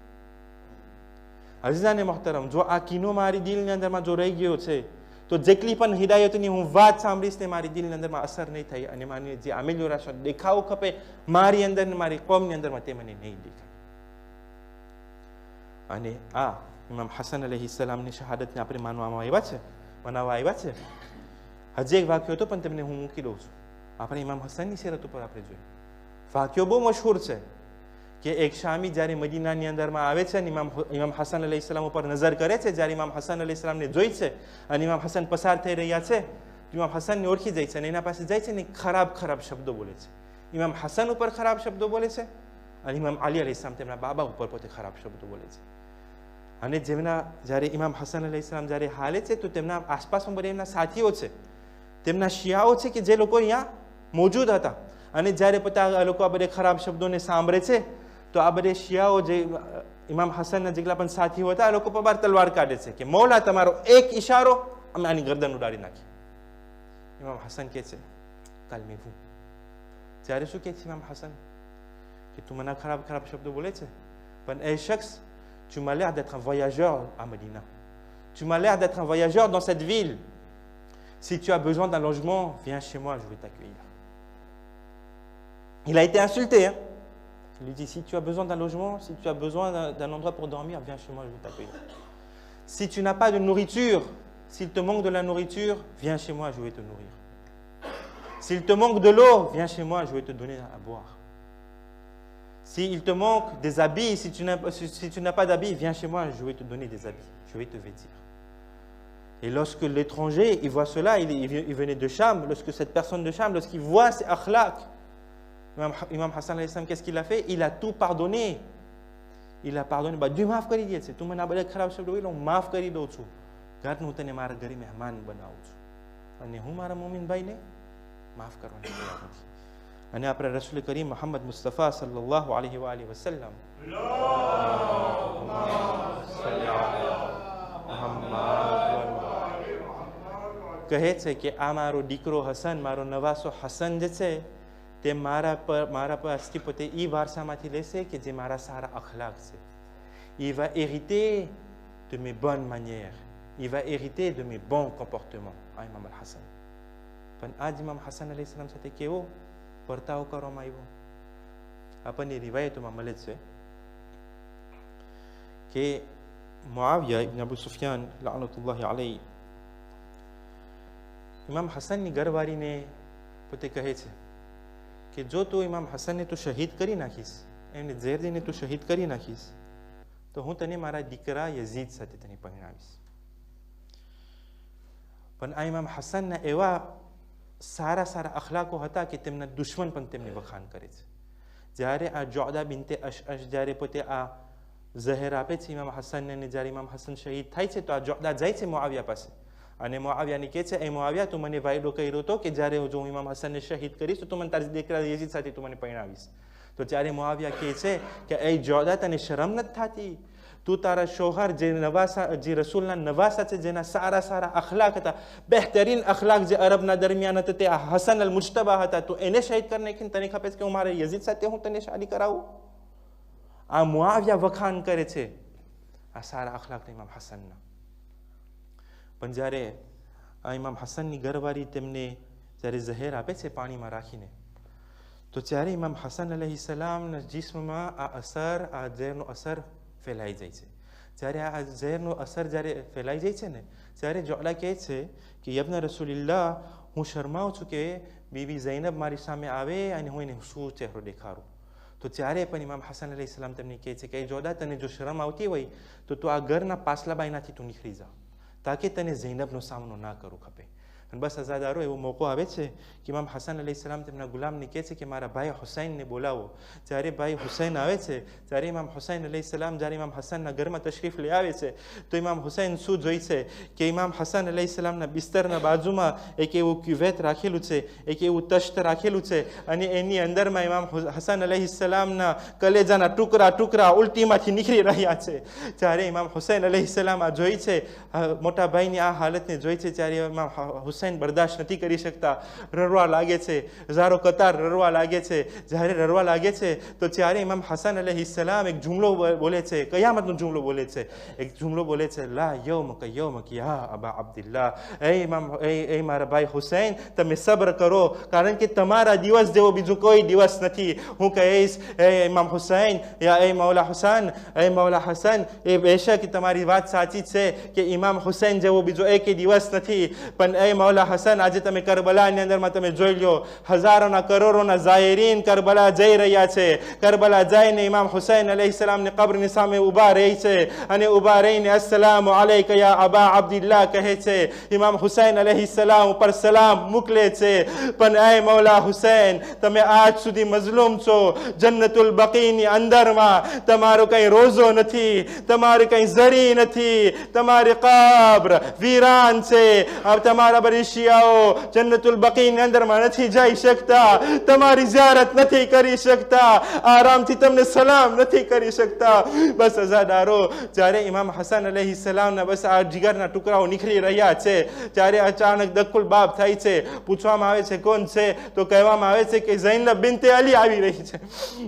અઝીઝાને મોહતરમ, જો આ કીનો મારી દિલની અંદરમાં જો રહી ગયો છે તો જેટલી પણ હિદાયતની હું વાત સાંભળીશ તે મારી દિલની અંદરમાં અસર નહીં થાય, અને મારી જે આમેલો રાશો દેખાવો ખપે મારી અંદર ને મારી કોમની અંદરમાં તે મને નહીં દેખાય. અને આ ઇમામ હસન અલૈહિસ્સલામની શહાદતને આપણે માનવામાં મનાવવા આવ્યા છે. હજી એક વાક્યો હતો પણ તમને હું મૂકી દઉં છું. આપણે ઇમામ હસનની સિરત ઉપર આપણે જોઈએ. વાક્યો બહુ મશહૂર છે કે એક શામી જ્યારે મદીનાની અંદરમાં આવે છે અને ઇમામ હસન અલૈહિસ્સલામ ઉપર નજર કરે છે, જ્યારે ઇમામ હસન અલૈહિસ્સલામને જોઈ છે અને ઇમામ હસન પસાર થઈ રહ્યા છે, ઇમામ હસનને ઓળખી જાય છે અને એના પાસે જાય છે ને ખરાબ શબ્દો બોલે છે. ઇમામ હસન ઉપર ખરાબ શબ્દો બોલે છે અને ઇમામ અલી અલૈહિસ્સલામ તેમના બાબા ઉપર પોતે ખરાબ શબ્દો બોલે છે. અને જ્યારે ઇમામ હસન અલૈહિસ્સલામ જ્યારે હાલે છે તો તેમના આસપાસમાં બધા એમના સાથીઓ છે, તેમના શિયાઓ છે કે જે લોકો અહીંયા મોજૂદ હતા. અને જ્યારે પોતા લોકો આ બધા ખરાબ શબ્દોને સાંભળે છે તો આ બધે શિયાઓ જે ઇમામ હસનના જેટલા પણ સાથીઓ હતા આ લોકો પર તલવાર કાઢે છે કે મૌલા તમારો એક ઈશારો અમે આની ગરદન ઉડાડી નાખી. ઇમામ હસન કહે છે કાલમી હું. ત્યારે શું કહે છે ઇમામ હસન કે તું મને ખરાબ શબ્દો બોલે છે, પણ એ શખ્સ, tu m'as l'air d'être un voyageur à Médina, tu m'as l'air d'être un voyageur dans cette ville, si tu as besoin d'un logement viens chez moi, je vais t'accueillir. Il a été insulté, hein? Il lui dit si tu as besoin d'un logement, si tu as besoin d'un endroit pour dormir, viens chez moi, je vais t'accueillir. Si tu n'as pas de nourriture, s'il te manque de la nourriture, viens chez moi, je vais te nourrir. S'il te manque de l'eau, viens chez moi, je vais te donner à boire. S'il te manque des habits, si tu n'as pas d'habits, viens chez moi, je vais te donner des habits, je vais te vêtir. Et lorsque l'étranger, il voit cela, il venait de Cham, lorsque cette personne de Cham, lorsqu'il voit ces akhlaq, Imam Hassan alayhi salam, qu'est-ce qu'il a fait? Il a tout pardonné. Il a pardonné. Dieu માફ કરી દે છે. તું મને આ બધા ખરાબ શબ્દો બોલ્યો, હું માફ કરી દઉં છું. ઘરનું હું તને મારા ઘરે મહેમાન બનાવું છું. અને હું મારા મોમિન ભાઈને માફ કરવાની તૈયાર નથી. અને આપણે રસૂલ કરીમ મોહમ્મદ મુસ્તફા સલ્લલ્લાહુ અલૈહિ વસલ્લમ કહે છે કે આ મારો દીકરો હસન, મારો નવાસો હસન જે છે તે મારા પાસથી પોતે એ વારસામાંથી લેશે કે જે મારા સારા અખલાક છે. Il va hériter de mes bonnes manières, il va hériter de mes bons comportements. આ ઇમામ અલ હસન. પણ આજ ઇમામ હસન અલૈહિ સલામ સાથે કેવો વર્તાવ કરવામાં આવ્યો આપણને રિવાયતોમાં મળે છે કે મુઆવિયા ઇબ્ન અબુ સુફિયાન લઅનતુલ્લાહી અલૈહ ઇમામ હસનની ઘરવાળીને પોતે કહે છે કે જો તું ઇમામ હસનને તું શહીદ કરી નાખીશ, એને ઝેર દઈને તું શહીદ કરી નાખીશ, તો હું તને મારા દીકરા યઝીદ સાથે તને પરણાવીશ. પણ આ ઇમામ હસનના એવા સારા અખલાકો હતા કે તેમના દુશ્મન પણ તેમને વખાણ કરે છે. જ્યારે આ જોડા બિનતે અશઅશ જ્યારે પોતે આ ઝહેર આપે છે ઇમામ હસનને, અને જ્યારે ઇમામ હસન શહીદ થાય છે તો આ જોડા જાય છે મુઆવિયા પાસે અને મુઆવિયાને કહે છે એ મુઆવિયા તું મને વાયદો કર્યો હતો કે જ્યારે જો હું ઇમામ હસનને શહીદ કરીશ તો તું મને તારી દીકરા યઝીદ સાથે તું મને પરણાવીશ. તો ત્યારે મુઆવિયા કહે છે કે એ જોડા તને શરમ નથી થતી? તું તારા શોહર જે રસૂલના નવાસા છે, જેના સારા અખલાક હતા, બહેતરીન અખલાક જે અરબના દરમિયાન હતા, તે હસન અલ મુજતબા હતા, તું એને શહીદ કરી નાખીને તને ખપે છે કે હું મારા યઝીદ સાથે હું તને શાદી કરાવું? આ મુઆવિયા વખાણ કરે છે આ સારા અખલાક ઇમામ હસનના. પણ જ્યારે આ ઇમામ હસનની ઘરવાળી તેમને જ્યારે ઝહેર આપે છે પાણીમાં રાખીને, તો ત્યારે ઇમામ હસન અલૈહિ સલામના જિસ્મમાં આ ઝેરનો અસર ફેલાઈ જાય છે. જ્યારે આ ઝેરનો અસર જ્યારે ફેલાઈ જાય છે ને, ત્યારે જોલા કહે છે કે યબ્ન રસૂલિલ્લાહ, હું શરમાઉં છું કે બીબી ઝૈનબ મારી સામે આવે અને હું એને શું ચહેરો દેખાડું. તો ત્યારે પણ ઇમામ હસન અલૈહિ સલામ તેમને કહે છે કે જોડા, તને જો શરમ આવતી હોય તો તું આ ઘરના પાછલા બાયનાથી તું નીકળી જા, તાકે તને ઝૈનબનો સામનો ના કરવો ખપે. અને બસ અઝાદારો, એવો મોકો આવે છે કે ઇમામ હસન અલૈહિ સલામ તેમના ગુલામને કહે છે કે મારા ભાઈ હુસૈનને બોલાવો. જ્યારે ભાઈ હુસૈન આવે છે, ત્યારે ઇમામ હુસૈન અલૈહિ સલામ જ્યારે ઇમામ હસનના ઘરમાં તશરીફ લઈ આવે છે, તો ઇમામ હુસૈન શું જોઈ છે કે ઇમામ હસન અલૈહિ સલામના બિસ્તરના બાજુમાં એક એવું ક્યુવેત રાખેલું છે, એક એવું તશ્ત રાખેલું છે, અને એની અંદરમાં ઇમામ હસન અલૈહિ સલામના કલેજાના ટુકડા ઉલટીમાંથી નીકળી રહ્યા છે. જ્યારે ઇમામ હુસૈન અલૈહિ સલામ આ જોઈ છે, મોટા ભાઈની આ હાલતને જોઈ છે, ત્યારે ઇમામ હુસૈન બરદાશ્ત નથી કરી શકતા, રડવા લાગે છે, હજારો કતાર રડવા લાગે છે. જ્યારે રડવા લાગે છે તો ત્યારે ઇમામ હસન અલૈહિ સલામ એક જુમલો બોલે છે, કયામતનો જુમલો બોલે છે. એક જુમલો બોલે છે, લા યૌમક યૌમક યા અબા અબ્દુલ્લાહ, એ મારા ભાઈ હુસૈન, તમે સબ્ર કરો, કારણ કે તમારા દિવસ જેવો બીજો કોઈ દિવસ નથી. હું કહીશ, એ ઇમામ હુસૈન, યા એ મૌલા હુસૈન, એ મૌલા હસન, એ બેશક તમારી વાત સાચી છે કે ઇમામ હુસૈન જેવો બીજો એક દિવસ નથી, પણ એ મૌલા હસન, આજે તમે કરબલાની અંદરમાં તમે જોઈ લો, હજારોના કરોડોના ઝાયરીન કરબલા જઈ રહ્યા છે. કરબલા જઈને ઇમામ હુસૈન અલૈહિ સલામની કબ્રની સામે ઊભા રહી છે, અને ઊભા રહીને અસ્સલામુ અલૈકા યા અબા અબ્દુલ્લાહ કહે છે. ઇમામ હુસૈન અલૈહિ સલામ ઉપર સલામ મોકલે છે. પણ એ મૌલા હુસૈન, તમે આજ સુધી મઝલૂમ છો. જન્નતુલ બકીની અંદરમાં તમારો કઈ રોઝો નથી, તમારી કઈ ઝરી નથી, તમારી કબ્ર વીરાન છે. તમારા બરીશિયાઓ જન્નતુલ બકીની અંદરમાં નથી જઈ શકતા, તમારી ઝિયારત નથી કરી શકતા, આરામથી તમને સલામ નથી કરી શકતા. બસ અઝાદારો, જ્યારે ઇમામ હસન અલૈહિ સલામના બસ આ જીગરના ટુકડાઓ નીકળી રહ્યા છે, ત્યારે અચાનક દક્કુલ બાબ થાય છે. પૂછવામાં આવે છે કોણ છે, તો કહેવામાં આવે છે કે ઝૈનબ બિન્તે અલી આવી રહી છે.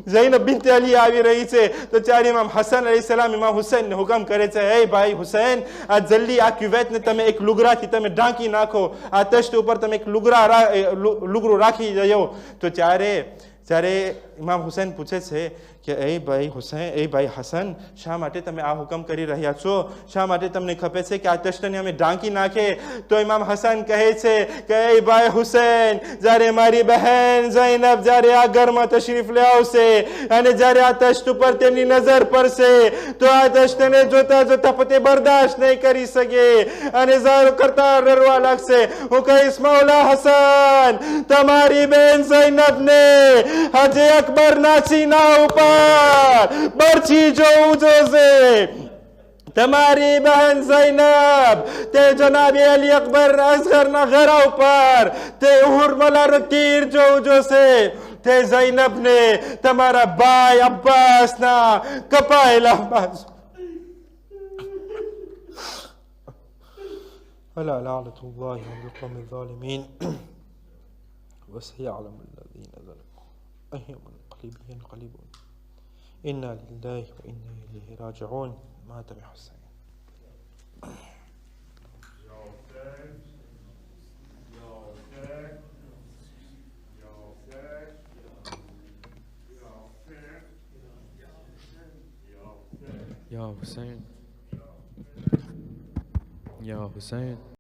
ઝૈનબ બિન્તે અલી આવી રહી છે. તો ત્યારે ઇમામ હસન અલૈહિ સલામ ઇમામ હુસૈનને હુકમ કરે છે, હે ભાઈ હુસૈન, આ જલ્દી આ ક્યુવેતને તમે એક લુગરાથી તમે ઢાંકી નાખો, આ તશ્ત ઉપર તમે એક લુગરું રાખી દો. તો ત્યારે ઇમામ હુસૈન પૂછે છે કે એ ભાઈ હુસૈન, એ ભાઈ હસન, શા માટે તમે આ હુકમ કરી રહ્યા છો? શા માટે તમને ખપે છે કે આ તશ્તને અમે ઢાંકી નાખે? તો ઇમામ હસન કહે છે કે એ ભાઈ હુસૈન, જ્યારે મારી બહેન ઝૈનબ જ્યારે આ ઘરમાં તશરીફ લઈ આવશે અને જ્યારે આ તશ્ત ઉપર તેમની નજર પડશે, તો આ તશ્તને જોતા જોતા પોતે બરદાશ્ત નહીં કરી શકે અને ઝારો કરતા રડવા લાગશે. હું કહીશ, મૌલા હસન, તમારી બહેન ઝૈનબને આજે અકબરના સીના ઉપર બરછી જોવું જોશે. તમારી બહેન ઝૈનબ તે જનાબે અલી અકબર અસગરના ઘર ઉપર તે ઉહરમલાનો તીર જોવું જોશે. તે ઝૈનબને તમારા ભાઈ અબ્બાસના કપાયેલા બાજુ અલા લعنતુલ્લાહ અલલ કૌમિઝ ઝાલિમીન وسيعلم الذين ظلموا أي منقلب ينقلبون إنا لله وإنا إليه راجعون. مات بحسين. يا حسين يا حسين